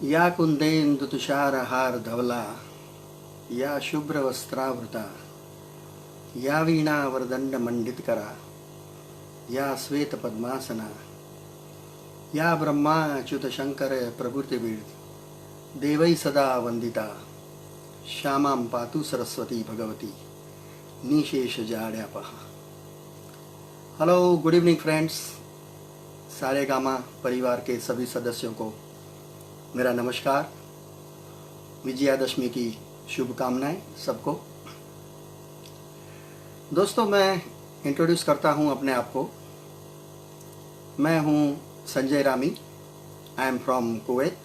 या कुन्देन्दुतुषारहार धवला या शुभ्रवस्त्रावृता या वीणावरदण्डमण्डितकरा या श्वेतपद्मासना या ब्रह्माच्युतशङ्कर प्रभृतिभिर् देवैः सदा वन्दिता श्यामां पातु सरस्वती भगवती निशेषजाड्यापहा। Hello, good evening friends. Saregama परिवार के सभी सदस्यों को मेरा नमस्कार। विजयादशमी की शुभकामनाएं सबको। दोस्तों, मैं इंट्रोड्यूस करता हूं अपने आप को। मैं हूं Sanjay Rami. I am from Kuwait.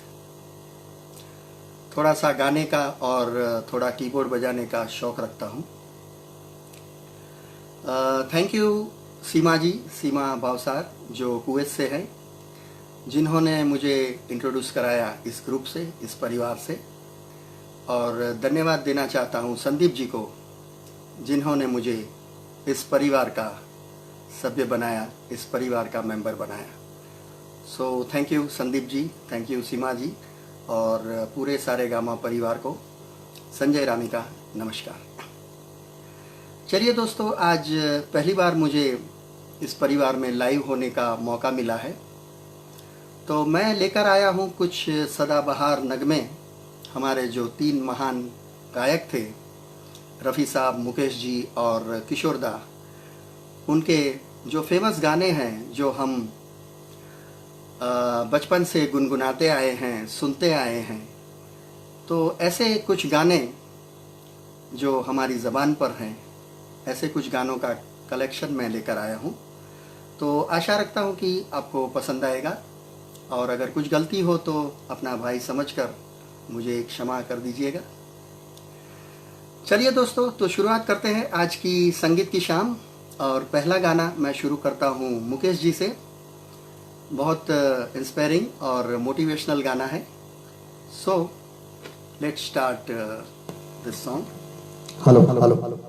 थोड़ा सा गाने का और थोड़ा कीबोर्ड बजाने का शौक रखता हूं। थैंक यू सीमा भावसार जो कुवैत से है, जिन्होंने मुझे इंट्रोड्यूस कराया इस ग्रुप से, इस परिवार से। और धन्यवाद देना चाहता हूं संदीप जी को, जिन्होंने मुझे इस परिवार का सभ्य बनाया, इस परिवार का मेंबर बनाया। So thank you Sandeep ji, thank you Seema ji और पूरे सारेगामा परिवार को संजय रामी का नमस्कार। चलिए दोस्तों, आज पहली बार मुझे इस परिवार में लाइव होने का मौका मिला है, तो मैं लेकर आया हूँ कुछ सदाबहार नगमे। हमारे जो 3 महान गायक थे, रफ़ी साहब, मुकेश जी और किशोर दा, उनके जो फेमस गाने हैं जो हम बचपन से गुनगुनाते आए हैं, सुनते आए हैं। तो ऐसे कुछ गाने जो हमारी ज़बान पर हैं, ऐसे कुछ गानों का कलेक्शन मैं लेकर आया हूँ। तो आशा रखता हूँ कि आपको पसंद आएगा, और अगर कुछ गलती हो तो अपना भाई समझकर मुझे क्षमा कर दीजिएगा। चलिए दोस्तों, तो शुरुआत करते हैं आज की संगीत की शाम। और पहला गाना मैं शुरू करता हूँ मुकेश जी से। बहुत इंस्पायरिंग और मोटिवेशनल गाना है। So let's start this song. Hello hello hello hello.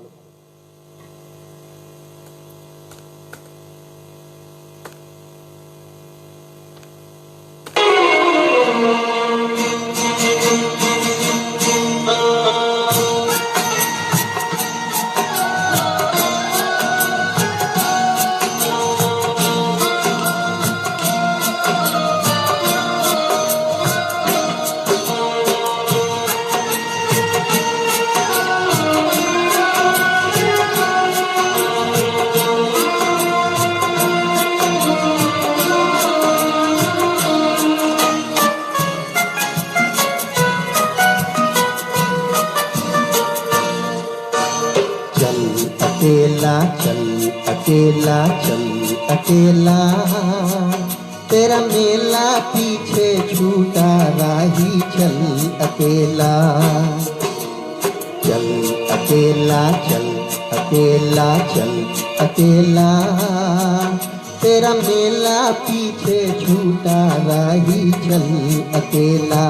अकेला चल अकेला, तेरा मेला पीछे छूटा राही चल अकेला। चल अकेला चल अकेला चल अकेला, तेरा मेला पीछे छूटा राही चल अकेला।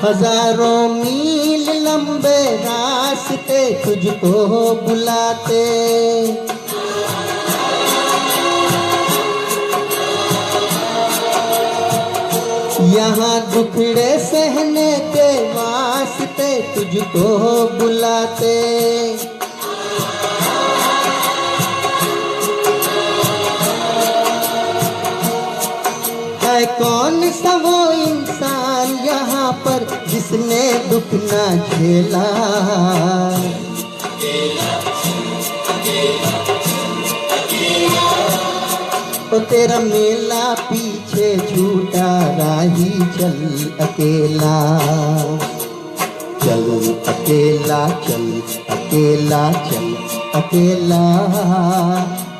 हजारों मील लंबे रास्ते तुझको बुलाते, यहाँ दुखड़े सहने के वास्ते तुझको बुलाते। है कौन सा वो इंसान यहाँ पर जिसने दुख ना झेला, ओ तेरा मेला पीछे छूटा राही चल अकेला, चल अकेला, चल अकेला, चल अकेला।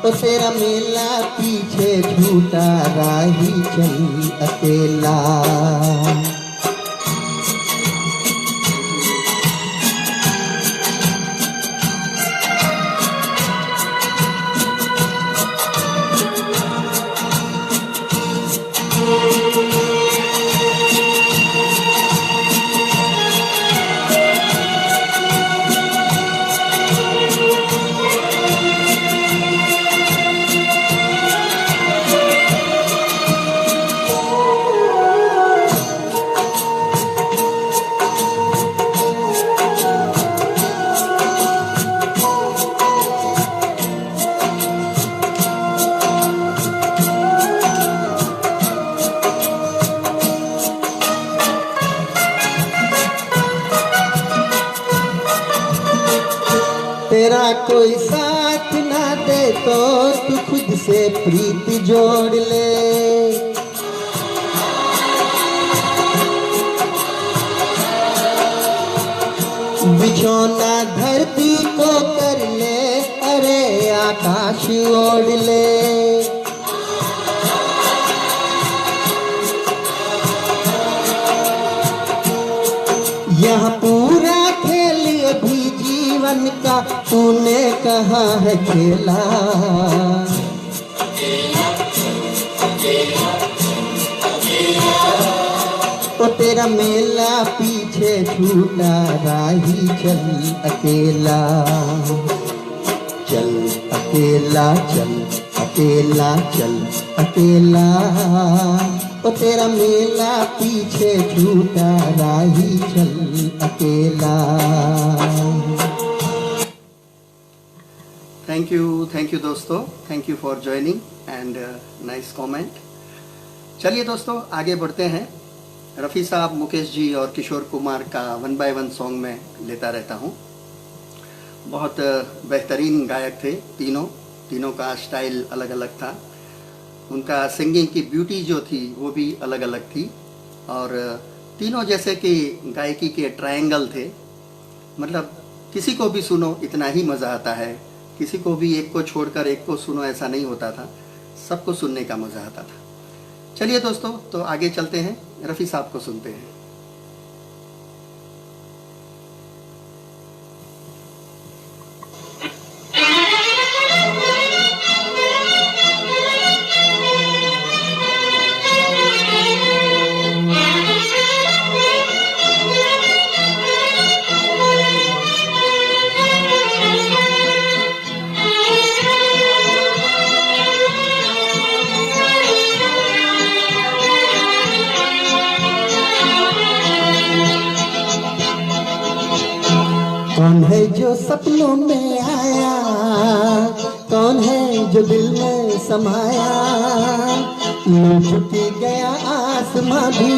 ओ तेरा मेला पीछे छूटा राही चल अकेला। तेरा कोई साथ ना दे तो तू खुद से प्रीत जोड़ ले। बिछौना धरती को कर ले, अरे आकाश ओढ़ ले। यहाँ पूरा खेल भी जीवन का तूने कहाँ है खेला। तो तेरा मेला पीछे छूटा राही चल अकेला, चल अकेला, चल अकेला, चल अकेला। ओ तेरा मेला पीछे छूटा राही चल अकेला। थैंक यू दोस्तों, thank you for joining and nice comment. चलिए दोस्तों आगे बढ़ते हैं। रफ़ी साहब, मुकेश जी और किशोर कुमार का 1 by 1 सॉन्ग में लेता रहता हूँ। बहुत बेहतरीन गायक थे तीनों का स्टाइल अलग अलग था। उनका सिंगिंग की ब्यूटी जो थी वो भी अलग अलग थी, और तीनों जैसे कि गायकी के ट्रायंगल थे। मतलब किसी को भी सुनो इतना ही मज़ा आता है, किसी को भी एक को छोड़कर एक को सुनो ऐसा नहीं होता था, सबको सुनने का मज़ा आता था। चलिए दोस्तों, तो आगे चलते हैं, रफ़ी साहब को सुनते हैं। कौन है जो सपनों में आया, कौन है जो दिल में समाया। लो झुकी गया आसमां भी,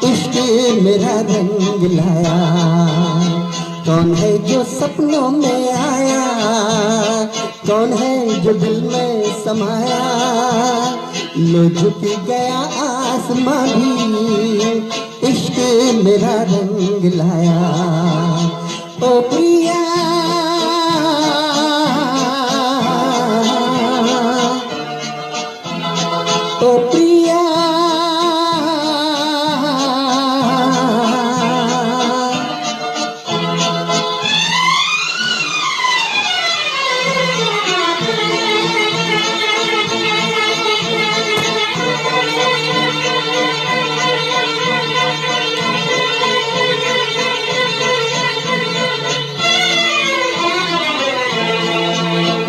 इश्क मेरा रंग लाया। कौन है जो सपनों में आया, कौन है जो दिल में समाया। लो झुकी गया आसमां भी, इश्क मेरा रंग लाया। ओ प्रिया ओ प्रिया,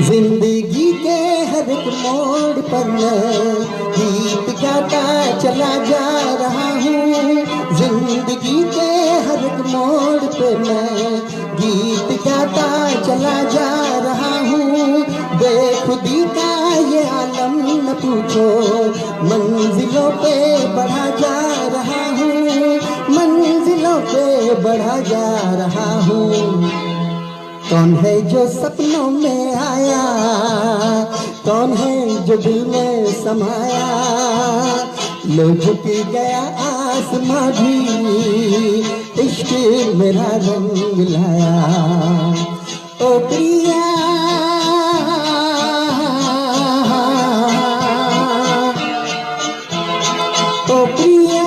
जिंदगी के हर एक मोड़ पर मैं गीत गाता चला जा रहा हूँ। जिंदगी के हर एक मोड़ पे मैं गीत गाता चला जा रहा हूँ। बेखुदी का ये आलम न पूछो, मंजिलों पे बढ़ा जा रहा हूँ, मंजिलों पे बढ़ा जा रहा हूँ। कौन है जो सपनों में आया, कौन है जो दिल में समाया, लो झुक गया आसमां भी इश्क मेरा रंग लाया। ओ प्रिया ओ प्रिया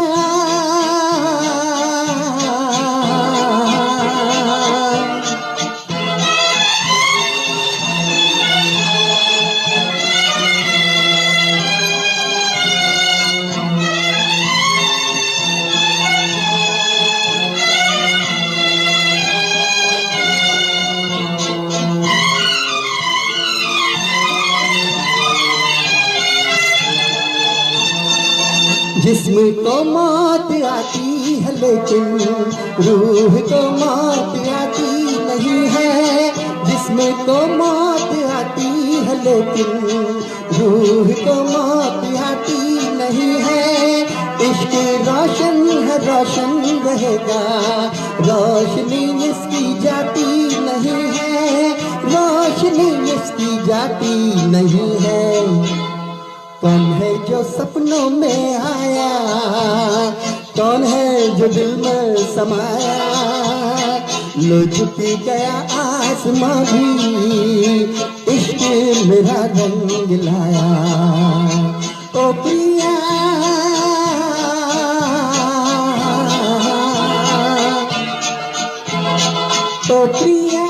जिस्म को मौत आती है लेकिन रूह को मौत आती नहीं है। जिस्म को मौत आती है लेकिन रूह को मौत आती नहीं है। इश्क रोशन है रोशन रहेगा, रोशनी इसकी जाती नहीं है, रोशनी इसकी जाती नहीं है। कौन है जो सपनों में आया, कौन है जो दिल में समाया, लो झुक गया आसमां भी इश्क मेरा रंग लाया। ओ प्रिया ओ प्रिया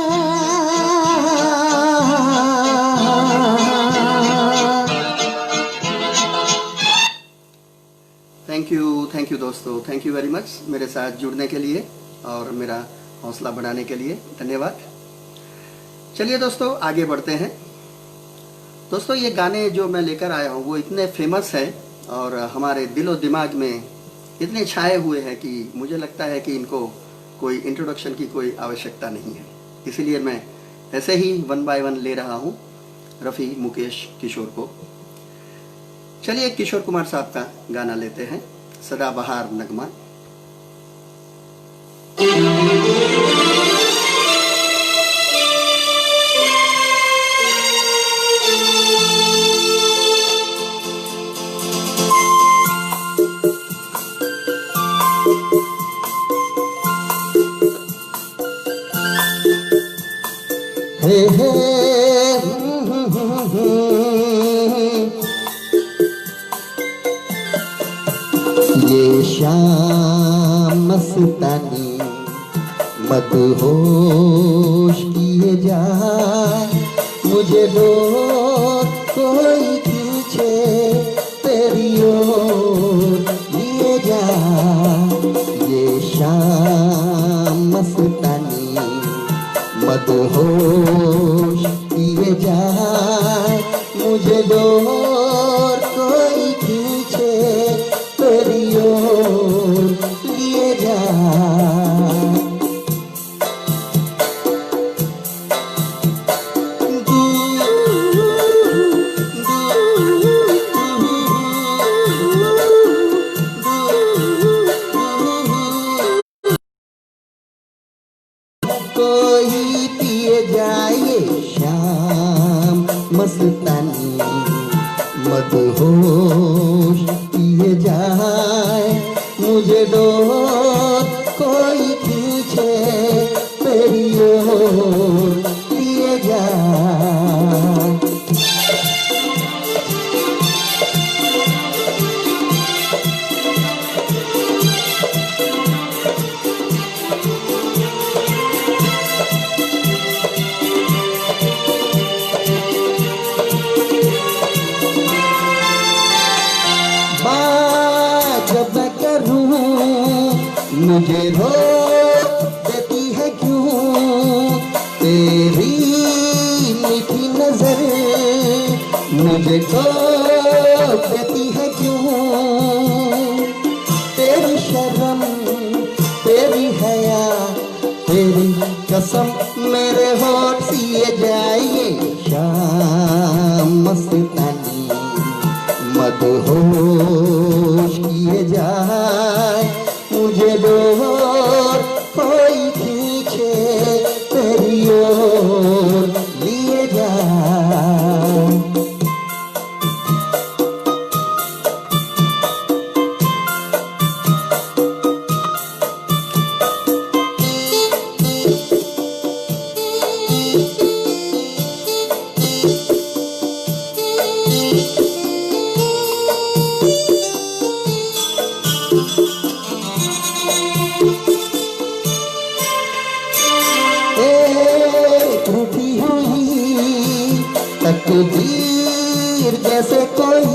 थैंक यू दोस्तों, थैंक यू वेरी मच मेरे साथ जुड़ने के लिए और मेरा हौसला बढ़ाने के लिए धन्यवाद। चलिए दोस्तों आगे बढ़ते हैं। दोस्तों ये गाने जो मैं लेकर आया हूँ वो इतने फेमस हैं और हमारे दिलो दिमाग में इतने छाए हुए हैं कि मुझे लगता है कि इनको कोई इंट्रोडक्शन की कोई आवश्यकता नहीं है। इसीलिए मैं ऐसे ही वन बाय वन ले रहा हूँ रफ़ी, मुकेश, किशोर को। चलिए किशोर कुमार साहब का गाना लेते हैं, सदाबहार नगमा। हे हे ये शाम मस्तानी मदहोश किए जा, मुझे रोज कोई खींचे तेरी ओर लिए जा। ये शाम मस्तानी मदहोश किए जा, मुझे रोज कोई खींचे तेरी ओर लिए जा। कोई पिए जाए शाम मस्तानी मदहोश पिए जाए, मुझे डोर कोई पीछे तेरी ओर लिए जाए। जब मैं करूं मुझे रोक देती है क्यों तेरी मीठी नजर, मुझे रोक देती है क्यों तेरी शर्म तेरी हया तेरी कसम मेरे होठ सिए जाए। शाम मस्तानी मदहोश किए जाए, मुझे डोर कोई खींचे तेरी ओर एक रूठी हुई तकदीर जैसे कोई,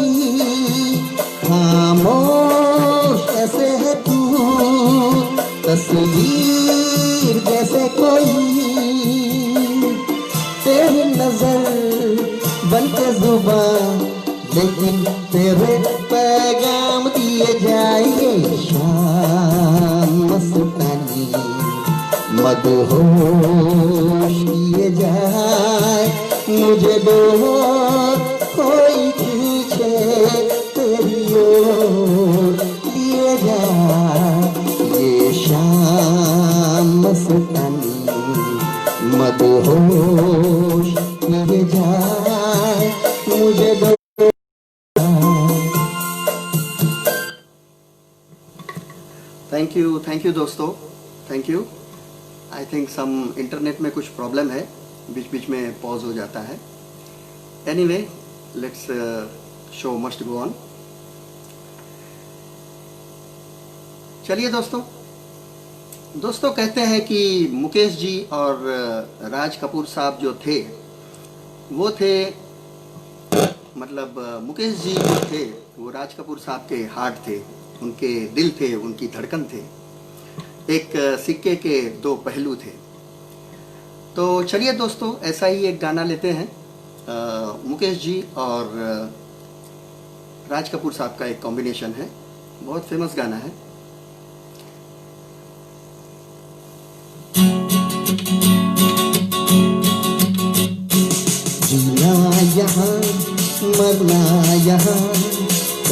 खामोश ऐसे है तू तस्वीर जैसे कोई। तेरी नजर बनके जुबान, लेकिन तेरे पैगाम दिए जाए शाम मस्तानी, मदहोश किए जाए मुझे डोर कोई खींचे तेरी ओर लिए जाए ये शाम मस्तानी, मदहोश किए जाए मुझे डोर। थैंक यू दोस्तों, thank you. I think some internet में कुछ प्रॉब्लम है, बीच बीच में पॉज हो जाता है। Anyway, let's show must go on. चलिए दोस्तों कहते हैं कि मुकेश जी और राज कपूर साहब जो थे वो थे, मतलब मुकेश जी जो थे वो राज कपूर साहब के हार्ट थे, उनके दिल थे, उनकी धड़कन थे, एक सिक्के के दो पहलू थे। तो चलिए दोस्तों, ऐसा ही एक गाना लेते हैं, मुकेश जी और राज कपूर साहब का एक कॉम्बिनेशन है, बहुत फेमस गाना है। जीना यहाँ मरना यहाँ,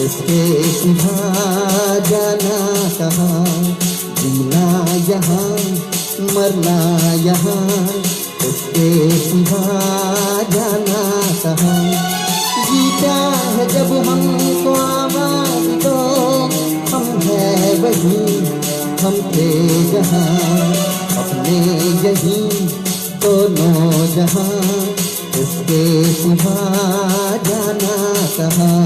इसके सिवा जाना कहाँ। जीना यहाँ मरना यहाँ, इसके सिवा जाना कहाँ। जीता है जब हमको आवाज दो, हम है वही हम थे जहाँ, अपने यही दोनों जहाँ, इसके सिवा जाना कहाँ।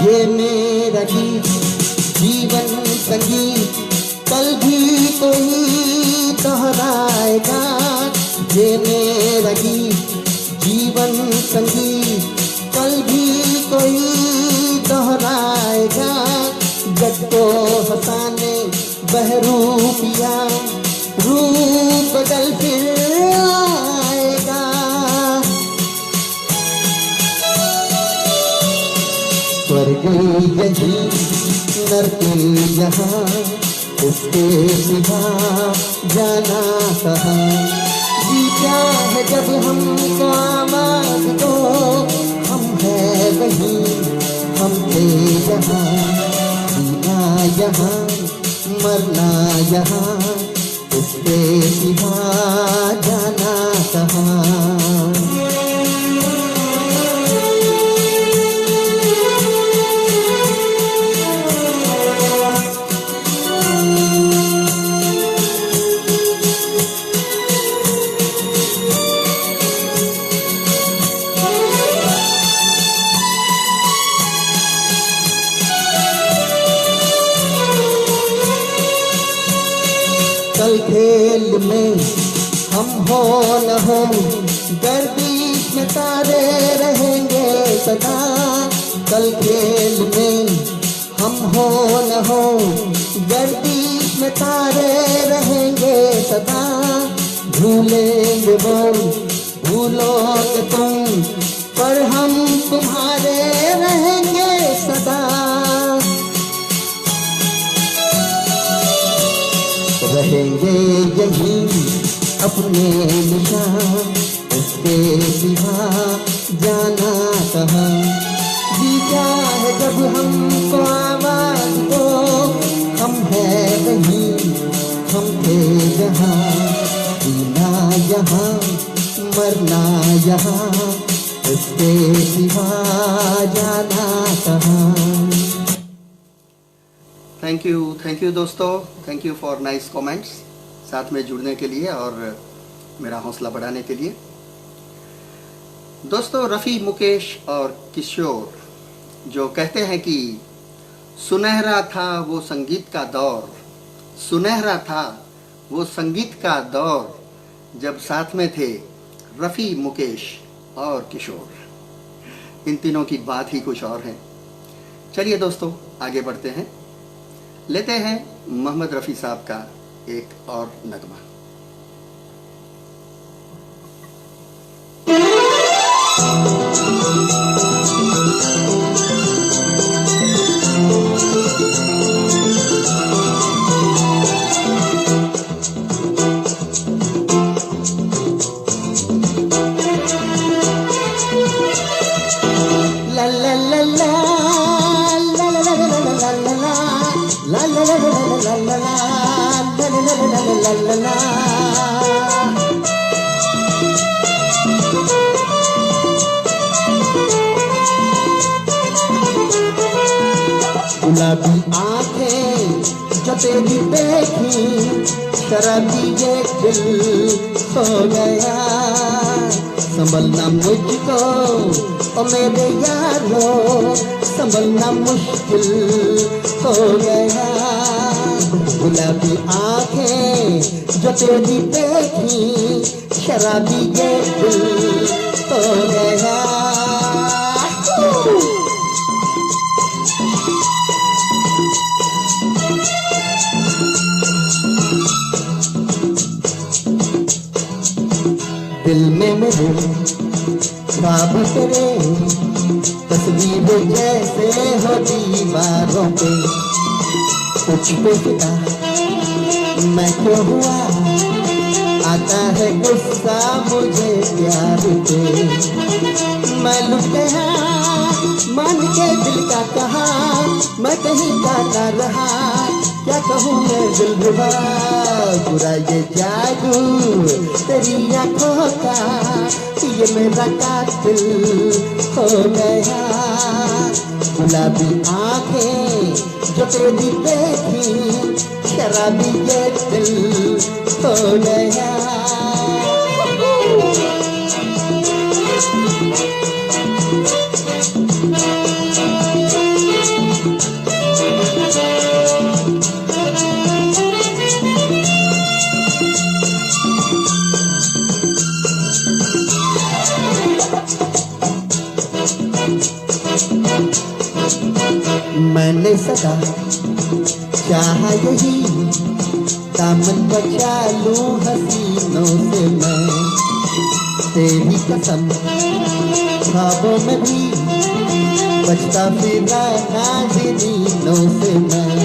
ये मेरा गीत जीवन संगीत, कल भी कोई दोहराएगा। ये मेरा गीत जीवन संगीत, कल भी कोई दोहराएगा। जग को हंसाने बहरूपिया, रूप बदल फिर आएगा। स्वर्ग यही नरक यहाँ, उसके सिवा जाना कहाँ। जीता है जब हमको आवाज दो, हम है वही हम थे जहाँ। जीना यहाँ मरना यहाँ, उसके सिवा जाना कहाँ। कल खेल में हम हो न हो, गर्दिश में तारे रहेंगे सदा। कल खेल में हम हो न हो, गर्दिश में तारे रहेंगे सदा। भूलेंगे वो भूलोगे तुम, पर हम तुम्हारे रहेंगे सदा। रहेंगे यही अपने निशान, उसके सिवा जाना कहाँ। जीता है जब हमको आवाज दो, हम है वही हम थे जहाँ। जीना यहाँ मरना यहाँ, उसके इसके सिवा जाना कहाँ। थैंक यू दोस्तों, thank you for nice comments, साथ में जुड़ने के लिए और मेरा हौसला बढ़ाने के लिए। दोस्तों, रफ़ी, मुकेश और किशोर जो कहते हैं कि सुनहरा था वो संगीत का दौर, सुनहरा था वो संगीत का दौर, जब साथ में थे रफ़ी, मुकेश और किशोर। इन तीनों की बात ही कुछ और है। चलिए दोस्तों, आगे बढ़ते हैं, लेते हैं मोहम्मद रफ़ी साहब का एक और नगमा। गुलाबी आंखें जो तेरी देखी, शराबी ये दिल हो गया। संभलना मुझको ओ मेरे यारो, संभलना मुश्किल हो गया। गुलाबी आंखें जो तेरी देखी, शराबी ये दिल हो गया। दिल में मेरे ख्वाब तेरे, तस्वीर जैसे हो दीवारों पे। कुछ पे फिदा मैं क्यों हुआ, आता है गुस्सा मुझे प्यार पे। मैं लुट गया मान के दिल का कहा, मैं कहीं का ना रहा, क्या कहूँ मैं दिलरुबा। बुरा ये जादू तेरी आँखों का, ये मेरा कातिल हो गया। गुलाबी आँखें जो तेरी देखी, शराबी ये दिल हो गया। मैंने सदा चाहा यही, दामन बचा लूं हसीनों से मैं। तेरी कसम ख्वाबों में भी बचता फिरा नाज़रीनों से मैं।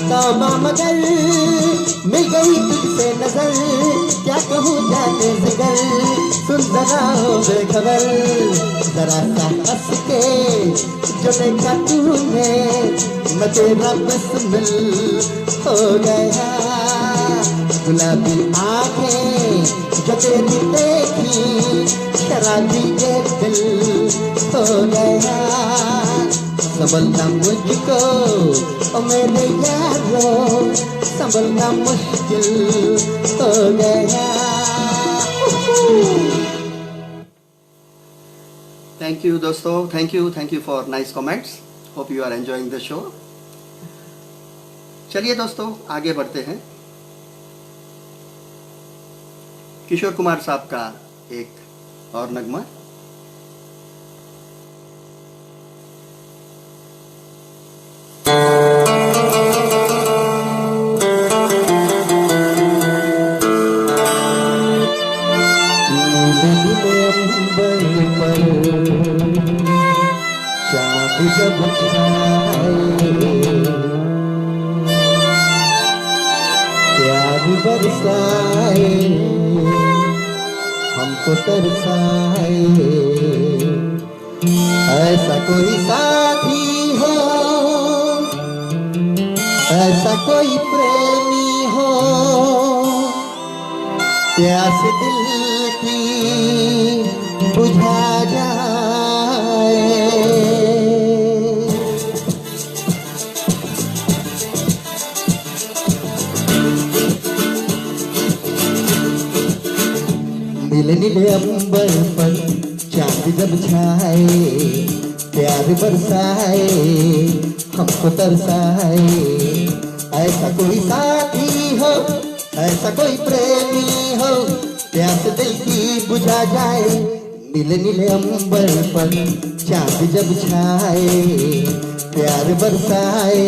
तौबा मगर मिल गई तुझसे नजर, क्या कहूँ जाने जिगर, सुन जरा हो बेखबर। जरा सा हंस के जो देखा तूने, मैं तेरा बिस्मिल हो गया। गुलाबी आंखें जो तेरी देखी, शराबी ये दिल हो गया। संभलना मुझको ओ मेरे यारो, संभलना मुश्किल हो गया। थैंक यू दोस्तों, thank you for nice comments. Hope you are enjoying the show. चलिए दोस्तों, आगे बढ़ते हैं। किशोर कुमार साहब का एक और नगमा। जब प्यार बरसाए, हमको तरसाए। ऐसा कोई साथी हो, ऐसा कोई प्रेमी हो, प्यास दिल की बुझा जा नीले अंबर पर चांद जब छाए, प्यार बरसाए, हमको तरसाए। ऐसा कोई साथी हो, ऐसा कोई प्रेमी हो, प्यास दिल की बुझा जाए। नीले नीले अंबर पर चांद जब छाए, प्यार बरसाए,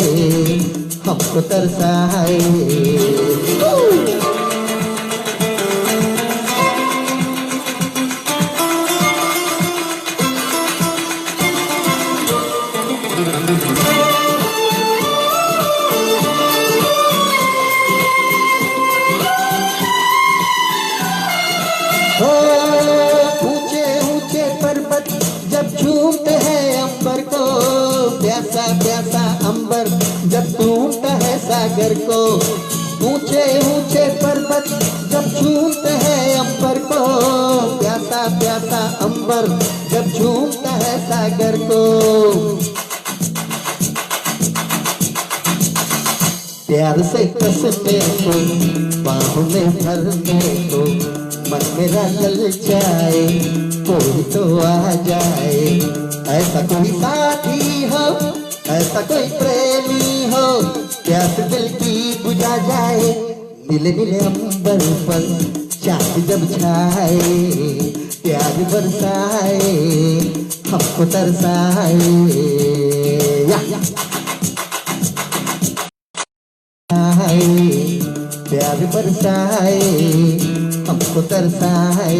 हमको तरसाए। ऊंचे ऊंचे पर्वत जब झूमते हैं अंबर को, प्यासा प्यासा अंबर जब झूमता है सागर को। ऊंचे ऊंचे पर्वत जब झूमते हैं अंबर को, प्यासा प्यासा अंबर जब झूमता है सागर को। प्यार से कसने को, बाहों में भरने को, मन मेरा ललचाए, कोई तो आ जाए। ऐसा कोई साथी हो, ऐसा कोई प्रेमी हो, प्यास दिल की बुझा जाए। नीले नीले अंबर पर चांद जब छाए, प्यार बरसाए, हमको तरसाए। प्यार बरसाए, हमको तरसाए।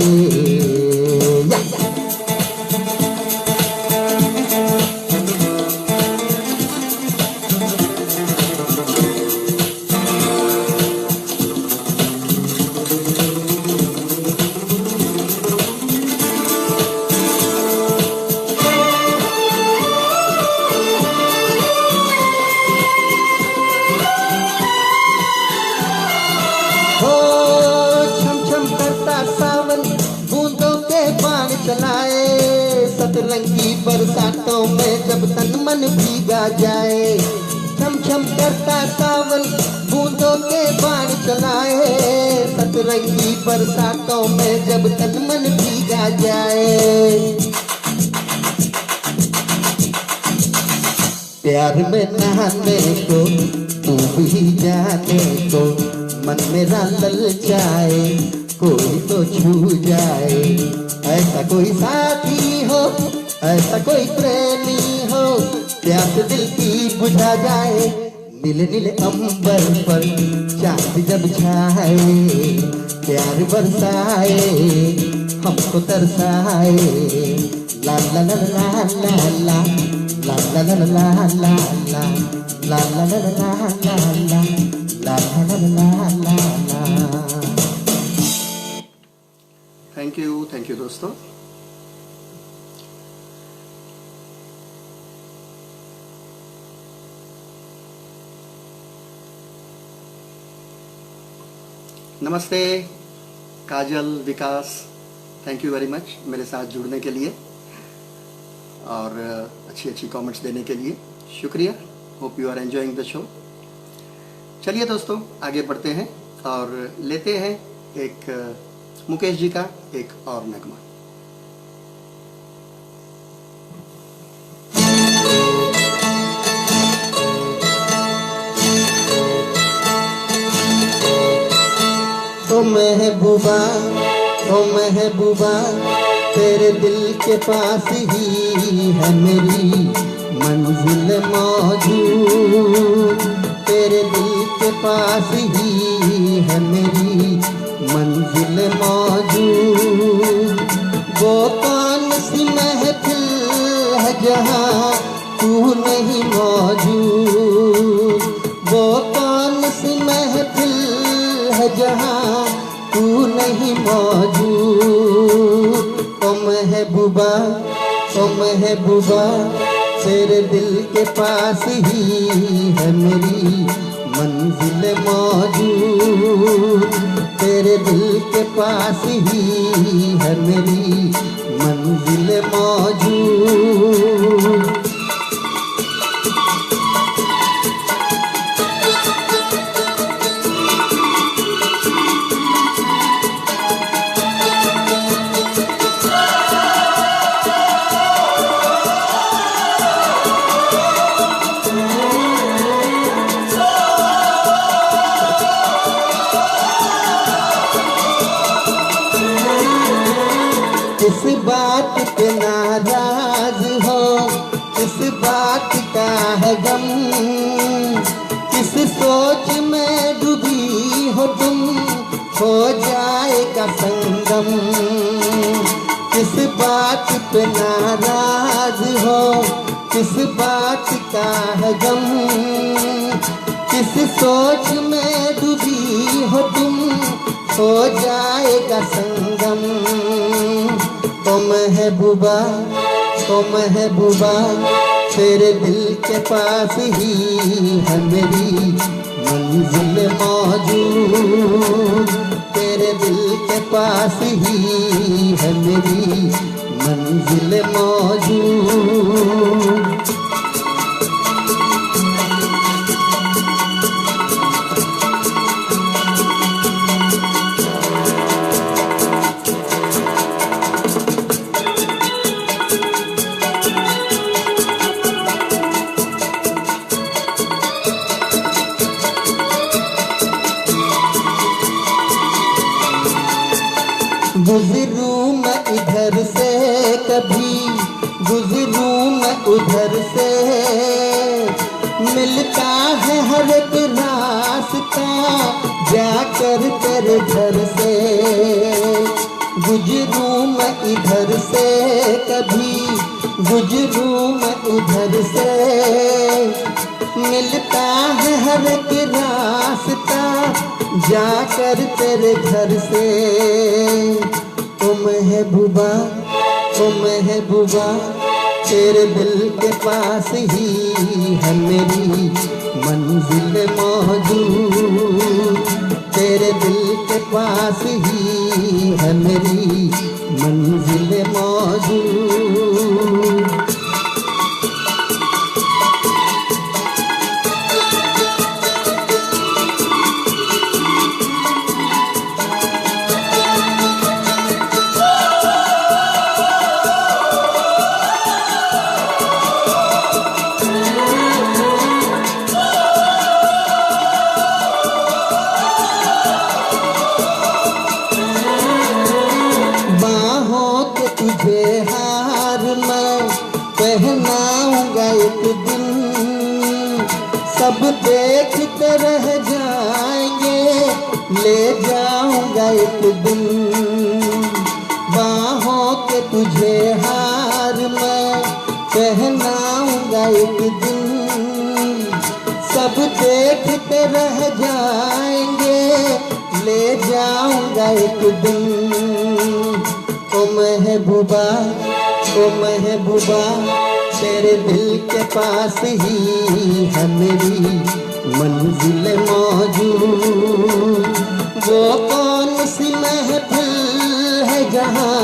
चलाए सतरंगी बरसातों में जब तन मन भीगा जाए। छम छम करता सावन बूंदों के बाण चलाए, सतरंगी बरसातों में जब तन मन भीगा जाए। प्यार में नहाने को, डूब ही जाने को, मन मेरा ललचाए, कोई तो छू जाए। ऐसा कोई साथी हो, ऐसा कोई प्रेमी हो, प्यास दिल की बुझा जाए। नीले नीले अंबर पर चांद जब छाए, प्यार बरसाए, हमको तरसाए। ला ला ला ला ला ला ला ला ला ला ला ला ला ला ला ला ला ला। थैंक यू दोस्तों। नमस्ते काजल, विकास, थैंक यू वेरी मच मेरे साथ जुड़ने के लिए और अच्छी अच्छी कमेंट्स देने के लिए शुक्रिया। Hope you are enjoying the show. चलिए दोस्तों आगे बढ़ते हैं और लेते हैं एक मुकेश जी का एक और नगमा। ओ महबूबा, ओ महबूबा, तेरे दिल के पास ही है मेरी मंजिल मौजूद। तेरे दिल के पास ही है मेरी मंजिल मौजूद। वो कौन सी महफिल है जहाँ तू नहीं मौजूद। वो कौन सी महफिल है जहाँ तू नहीं मौजूद। ओ महबूबा, ओ महबूबा, तेरे दिल के पास ही है मेरी मंजिल मौजूद। तेरे दिल के पास ही है मेरी मंजिल मौजूद। किस बात का है गम, किस सोच में डूबी हो तुम, हो जाएगा संगम। किस बात पे नाराज हो, किस बात का है गम, किस सोच में डूबी हो तुम, हो जाएगा संगम। ओ महबूबा, ओ महबूबा, तेरे दिल के पास ही है मेरी मंजिल मौजूद, तेरे दिल के पास ही है मेरी मंजिल मौजूद। गुजरूं मैं इधर से कभी, गुजरूं मैं उधर से, मिलता है हर एक रास्ता जाकर तेरे घर से। गुजरूं मैं इधर से कभी, गुजरूं मैं उधर से, मिलता है हर एक रास्ता जाकर तेरे घर से। ओ महबूबा, ओ महबूबा, तेरे दिल के पास ही है मेरी मंजिल मौजूद, तेरे दिल के पास ही है मेरी मंजिल मौजूद। तुझे हार मैं पहनाऊंगा एक दिन, सब देखते रह जाएंगे, ले जाऊंगा एक दिन। बाहों के तुझे हार मैं पहनाऊंगा एक दिन, सब देखते रह जाएंगे, ले जाऊंगा एक दिन। ओ महबूबा, ओ महबूबा, तेरे दिल के पास ही है मेरी मंजिल मौजूद। वो कौन सी महफिल है जहाँ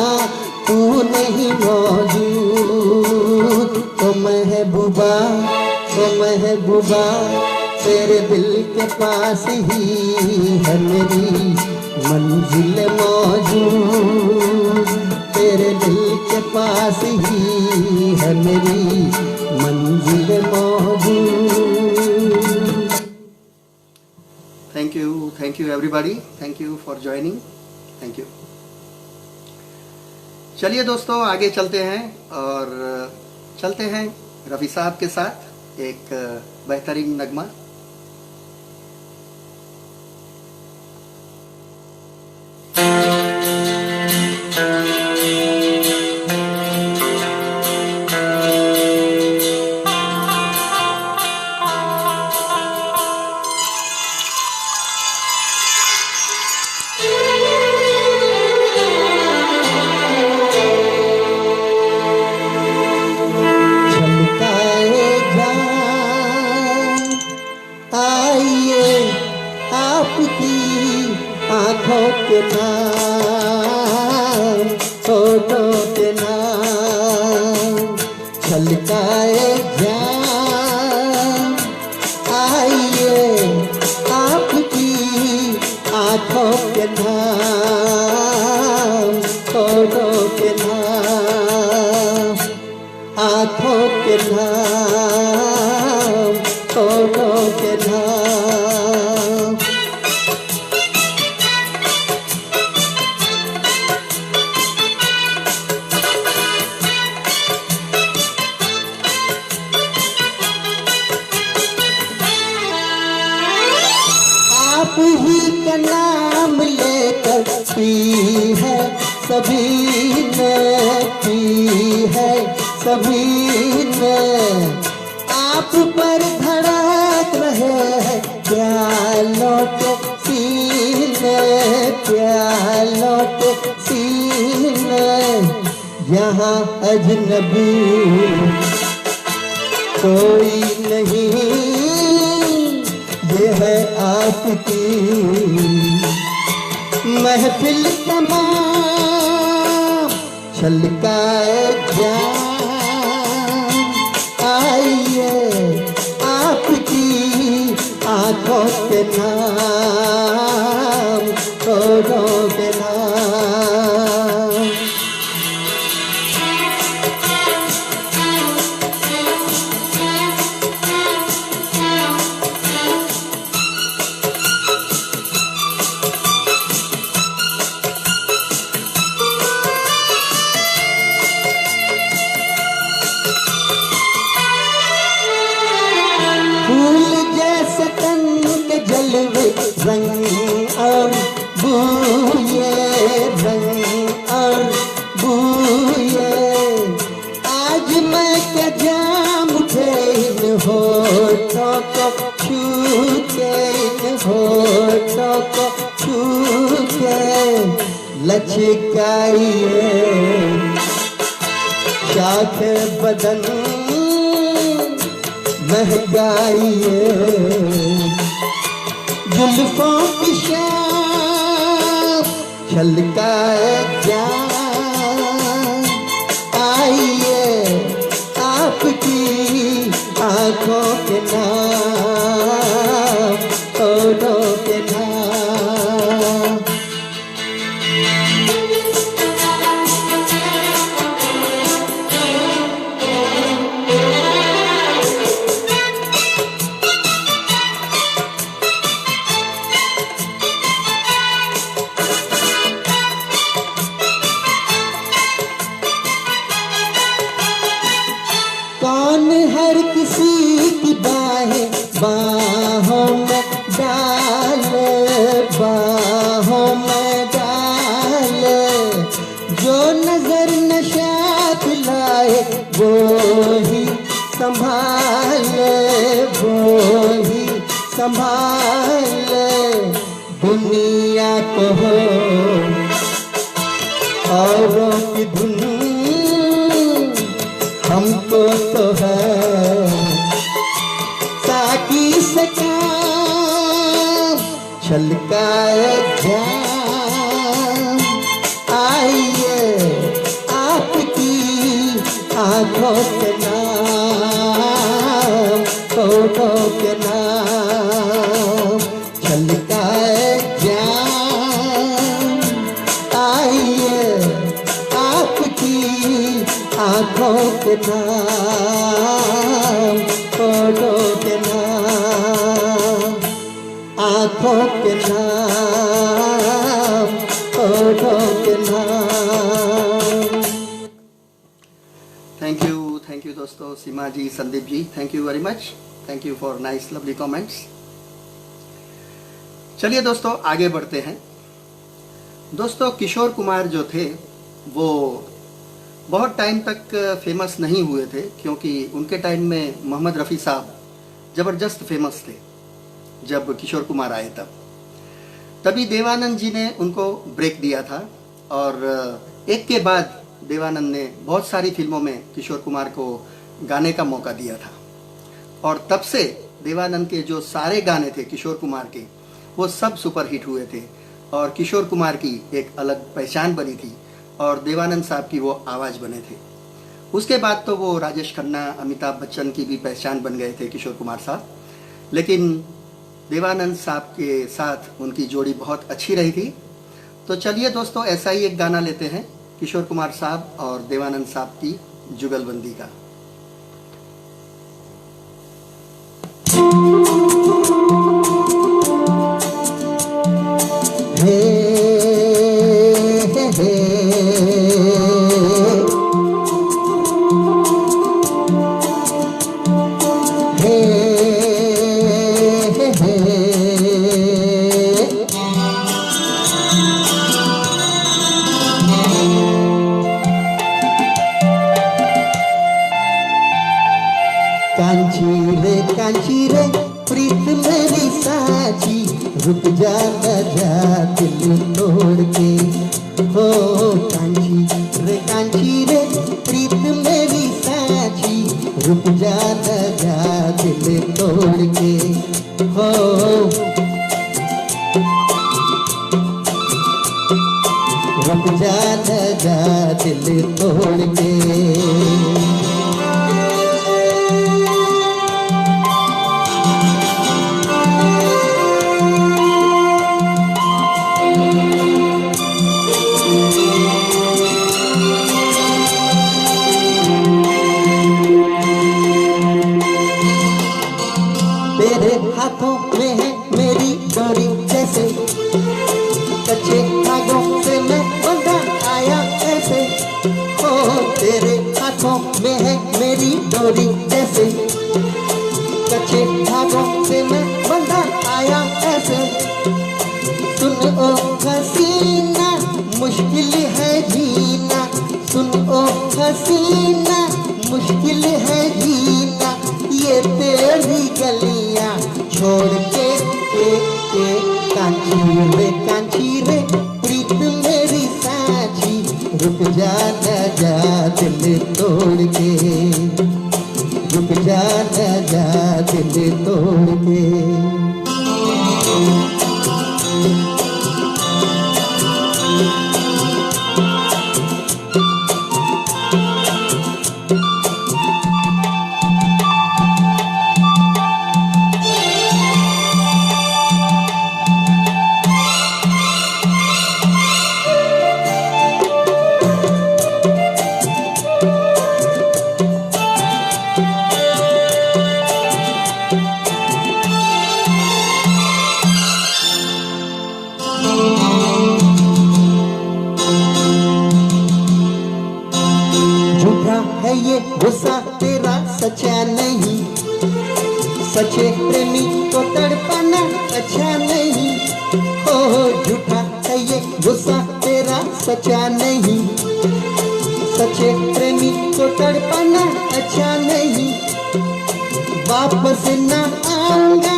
तू नहीं मौजूद। ओ महबूबा, ओ महबूबा, तेरे दिल के पास ही है मेरी मंजिल मौजूद, तेरे दिल के पास ही है मेरी मंजिल मौजूद। Thank you everybody, thank you for joining, thank you. चलिए दोस्तों, आगे चलते हैं और चलते हैं रफ़ी साहब के साथ एक बेहतरीन नगमा। आँखों के नाम, होठों के नाम, छलकाए जान। आइए आपकी आँखों के नाम, होठों के नाम, आँखों के नाम, होठों के नाम। सभी ने की है, सभी ने आप पर धड़क रहे हैं प्यालों के सीने, प्यालों के सीने। यहाँ अजनबी कोई नहीं, ये है आपकी महफिल तमाम छलकाए जाम। आइए आपकी आंखों के नाम, होठों के नाम। रंग और बूये, रंग और बूये। आज मैं क्या जाम उठे इन होठों को छू के, इन होठों को छू के। लचकाइए शाख बदन, महकाइए जुल्फों की शाख, छलकाए जाम। आइए आपकी आंखों के नाम, होठों के नाम। कौन हर किसी की बाहें बाहों में डाले, बाहों में डाले। जो नजर नशा पिलाए वो ही संभाले, वो ही संभाले। दुनिया को हो औरों की धुन, हमको तो है साकी से काम, छलकाए जाम। आइए आपकी आंखों के नाम, होठों के नाम, छलकाए जाम। आइए आपकी आंखों के नाम, होठों के नाम, आंखों के नाम, होठों के नाम। थैंक यू दोस्तों, Seema ji, Sandeep ji, thank you very much. Thank you for nice lovely comments. चलिए दोस्तों आगे बढ़ते हैं। दोस्तों किशोर कुमार जो थे वो बहुत टाइम तक फेमस नहीं हुए थे, क्योंकि उनके टाइम में मोहम्मद रफ़ी साहब ज़बरदस्त फेमस थे। जब किशोर कुमार आए तभी देवानंद जी ने उनको ब्रेक दिया था, और एक के बाद देवानंद ने बहुत सारी फिल्मों में किशोर कुमार को गाने का मौका दिया था। और तब से देवानंद के जो सारे गाने थे किशोर कुमार के, वो सब सुपर हिट हुए थे, और किशोर कुमार की एक अलग पहचान बनी थी, और देवानंद साहब की वो आवाज़ बने थे। उसके बाद तो वो राजेश खन्ना, अमिताभ बच्चन की भी पहचान बन गए थे किशोर कुमार साहब। लेकिन देवानंद साहब के साथ उनकी जोड़ी बहुत अच्छी रही थी। तो चलिए दोस्तों ऐसा ही एक गाना लेते हैं किशोर कुमार साहब और देवानंद साहब की जुगलबंदी का। कांची रे प्रीत मेरी साची, रुक जा न जा दिल तोड़ के। हो कांची रे प्रीत मेरी साची, रुक जा न जा दिल तोड़ के। हो रुक जा न जा दिल तोड़ के। तेरे हाथों में है मेरी डोरी जैसे, कच्चे धागों से मैं बंधा आया ऐसे। ओ तेरे हाथों में है मेरी डोरी जैसे, कच्चे धागों से मैं बंधा आया ऐसे। सुन ओ हसीना मुश्किल है जीना, सुन ओ हसीना मुश्किल है जीना, ये तेरी गलियां छोड़ के कांची रे प्रीत मेरी साची, रुक जा न जा दिल तोड़ के। रुक जा न जा दिल तोड़ के। झूठा है ये गुस्सा तेरा सच्चा नहीं, सच्चे प्रेमी को तड़पाना अच्छा नहीं। ओ झूठा है ये गुस्सा तेरा सच्चा नहीं, सच्चे प्रेमी को तड़पाना अच्छा नहीं। वापस ना आऊंगा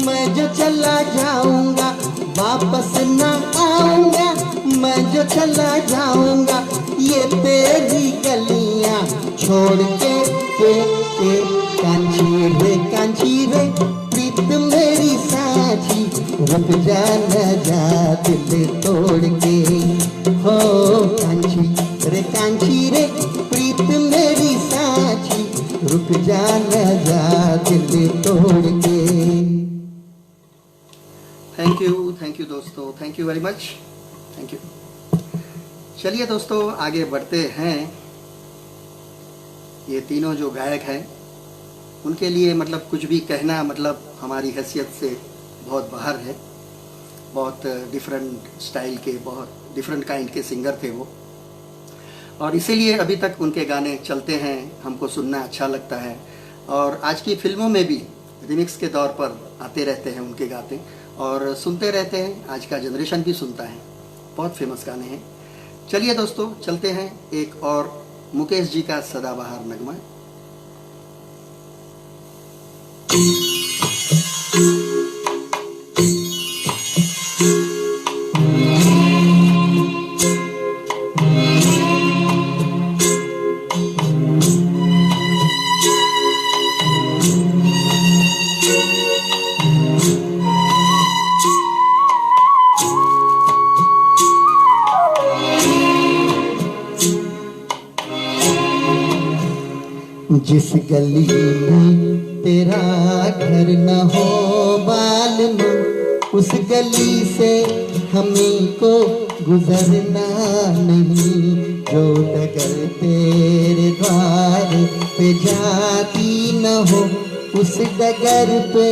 मैं जो चला जाऊंगा, वापस ना आऊंगा मैं जो चला जाऊंगा, ये तेरी गलियां छोड़ के कांची रे प्रीत मेरी साची, रुक जा न जा दिल तोड़ के। हो कांची रे प्रीत मेरी साची, रुक जा न जा दिल तोड़ के। थैंक यू दोस्तों, thank you very much, thank you. चलिए दोस्तों आगे बढ़ते हैं। ये तीनों जो गायक हैं उनके लिए मतलब कुछ भी कहना मतलब हमारी हैसियत से बहुत बाहर है। बहुत डिफरेंट स्टाइल के, बहुत डिफरेंट काइंड के सिंगर थे वो, और इसीलिए अभी तक उनके गाने चलते हैं, हमको सुनना अच्छा लगता है। और आज की फिल्मों में भी रिमिक्स के दौर पर आते रहते हैं उनके गाते, और सुनते रहते हैं। आज का जनरेशन भी सुनता है, बहुत फेमस गाने हैं। चलिए दोस्तों चलते हैं एक और मुकेश जी का सदाबहार नगमा। जिस गली में तेरा घर न हो बालमा, उस गली से हमें को गुजरना नहीं। जो डगर तेरे द्वार पे जाती न हो, उस डगर पे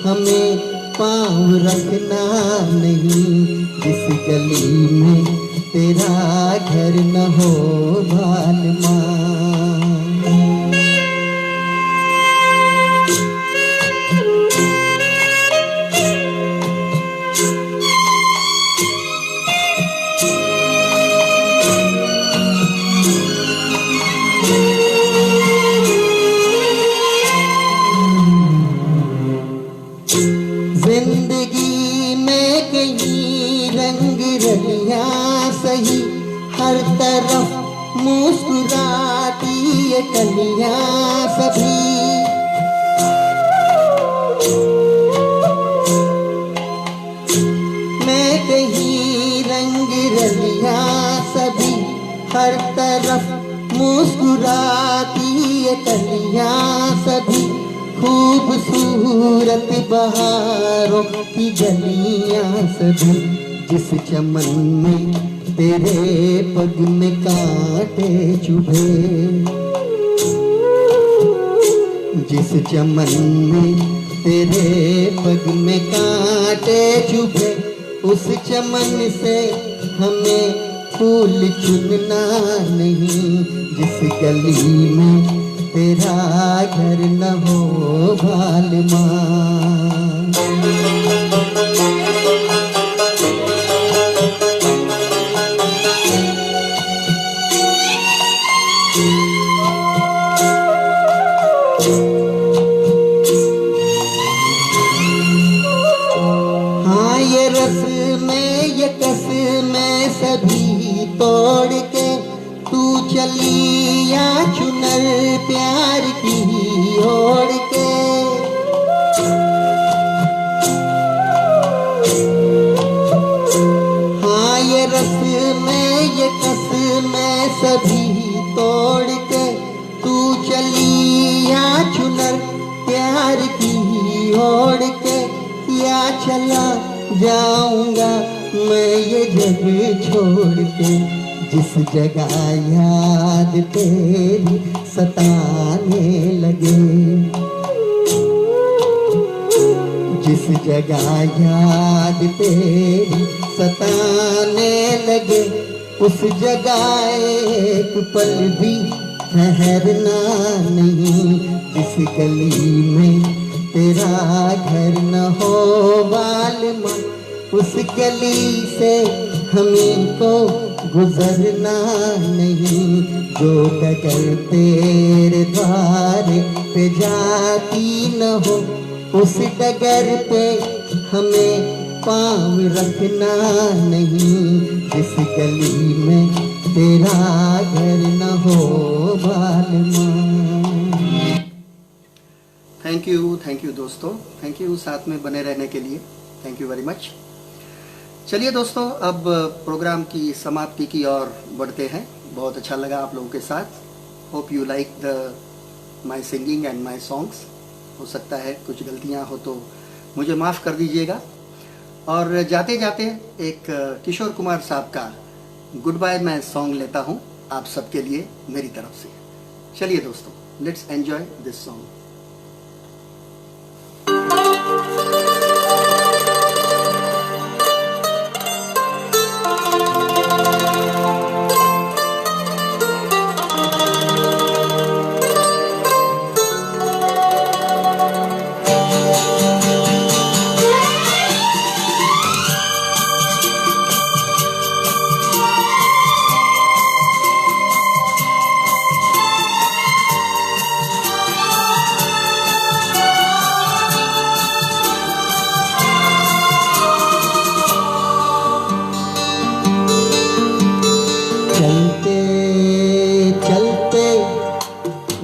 हमें पाँव रखना नहीं। जिस गली में तेरा घर न हो बालमा। सभी, मैं कहीं रंग रलिया सभी, हर तरफ मुस्कुराती ये कलियां सभी, खूबसूरत बहारों की गलियां सभी, जिस चमन में तेरे पग में कांटे चुभे, जिस चमन में तेरे पग में कांटे चुभे, उस चमन से हमें फूल चुनना नहीं, जिस गली में तेरा घर न हो बालमा। हाँ ये रस में ये कस में सभी तोड़ के तू चली या चुनर प्यार की ओढ़ के, हाँ ये रस में ये कस में सभी तोड़ के तू चली या चुनर प्यार की ओढ़ के, या चला जाऊंगा मैं ये जग छोड़ के, जिस जगह याद तेरी सताने लगे, जिस जगह याद तेरी सताने लगे, उस जगह एक पल भी ठहरना नहीं, जिस गली में तेरा घर न हो बालमा, उस गली से हमें को गुजरना नहीं, जो डगर तेरे द्वार पे जाती न हो, उस डगर पे हमें पाँव रखना नहीं, जिस गली में तेरा घर न हो बालमा। थैंक यू दोस्तों, थैंक यू साथ में बने रहने के लिए, थैंक यू वेरी मच। चलिए दोस्तों, अब प्रोग्राम की समाप्ति की ओर बढ़ते हैं। बहुत अच्छा लगा आप लोगों के साथ। Hope you like the my singing and my songs. हो सकता है कुछ गलतियां हो तो मुझे माफ़ कर दीजिएगा। और जाते जाते एक किशोर कुमार साहब का गुड बाय मैं सॉन्ग लेता हूं आप सबके लिए मेरी तरफ से। चलिए दोस्तों, लेट्स एंजॉय दिस सॉन्ग।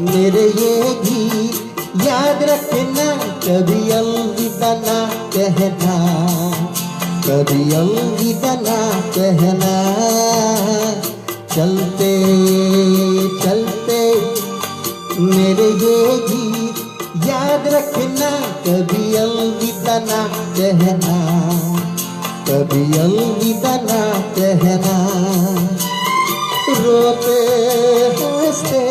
मेरे ये गीत याद रखना, कभी अलविदा ना कहना, कभी अलविदा ना कहना। चलते चलते मेरे ये गीत याद रखना, कभी अलविदा ना कहना, कभी अलविदा ना कहना। रोते हंसते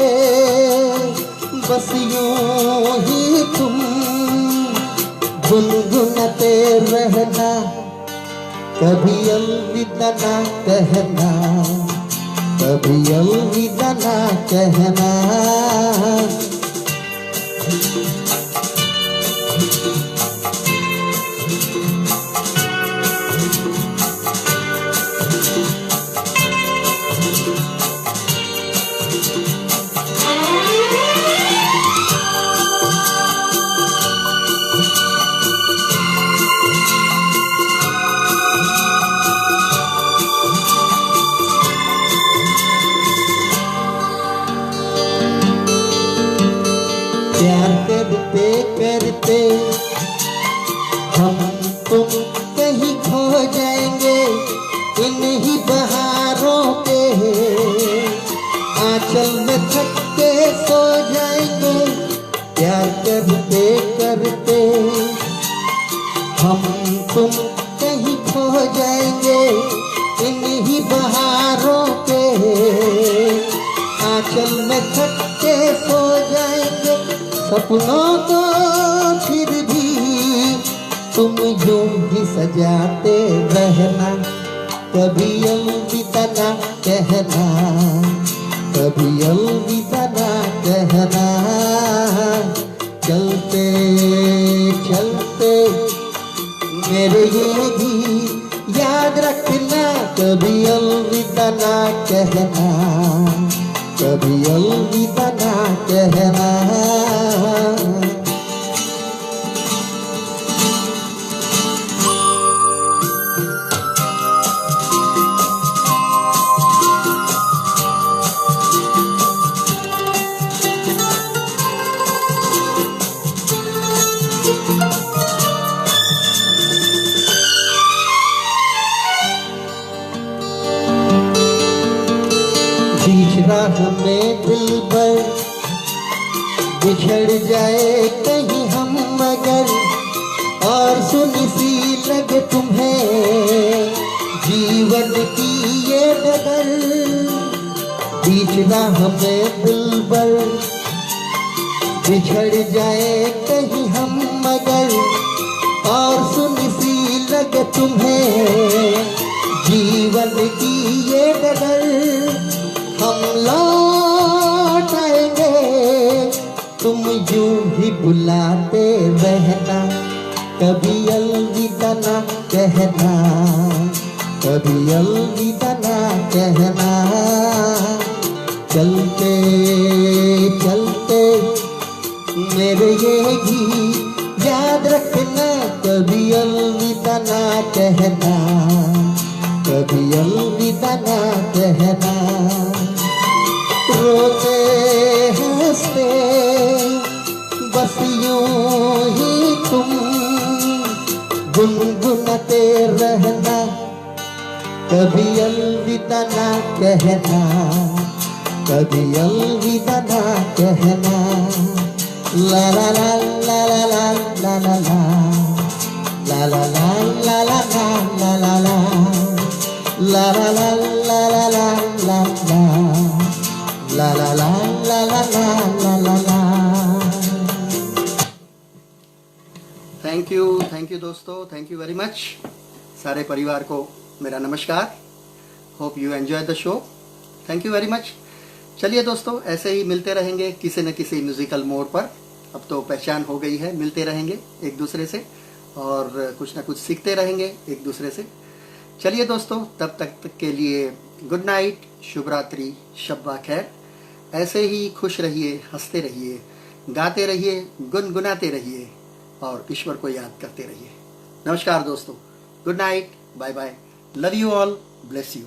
बस यूं ही तुम गुनगुनाते रहना, कभी अलविदा ना कहना, कभी अलविदा ना कहना। प्यार करते करते हम तुम कहीं खो जाएंगे इन्हीं बहारों के आंचल में थक के सो जाएंगे। प्यार करते करते हम तुम कहीं खो जाएंगे इन्हीं बहारों के आंचल में थक के सो जाएंगे। सपनों को फिर भी तुम यूं ही सजाते रहना, कभी अलविदा ना कहना, कभी अलविदा ना कहना। चलते चलते मेरे ये भी याद रखना, कभी अलविदा ना कहना, कभी अलविदा ना कहना। बीच राह में दिलबर बिछड़ जाए कहीं हम मगर, और सुनी सी लगे तुम्हें जीवन की ये डगर। बीच राह में दिलबर बिछड़ जाए कहीं हम मगर, और सुनी सी लगे तुम्हें जीवन की ये डगर। हम लौट आएंगे तुम यूं ही बुलाते रहना, कभी अलविदा ना कहना, कभी अलविदा ना कहना। चलते चलते मेरे ये भी याद रखना, कभी अलविदा ना कहना, कभी अलविदा ना कहना। रोते हंसते बस यूं ही तुम गुनगुनाते रहना, कभी अलविदा ना कहना, कभी अलविदा ना कहना। ला ला ला ला ला ला ला ला ला ला ला ला ला ला ला ला la la la la la la la la la la la la la la la la। Thank you दोस्तों, थैंक यू वेरी मच। सारे परिवार को मेरा नमस्कार। Hope you enjoy the show. Thank you very much. चलिए दोस्तों, ऐसे ही मिलते रहेंगे किसी न किसी म्यूजिकल मोड पर। अब तो पहचान हो गई है, मिलते रहेंगे एक दूसरे से और कुछ ना कुछ सीखते रहेंगे एक दूसरे से। चलिए दोस्तों, तब तक के लिए गुड नाइट, शुभ रात्रि, शब्बा खैर। ऐसे ही खुश रहिए, हंसते रहिए, गाते रहिए, गुनगुनाते रहिए और ईश्वर को याद करते रहिए। नमस्कार दोस्तों, good night, bye bye, love you all, bless you.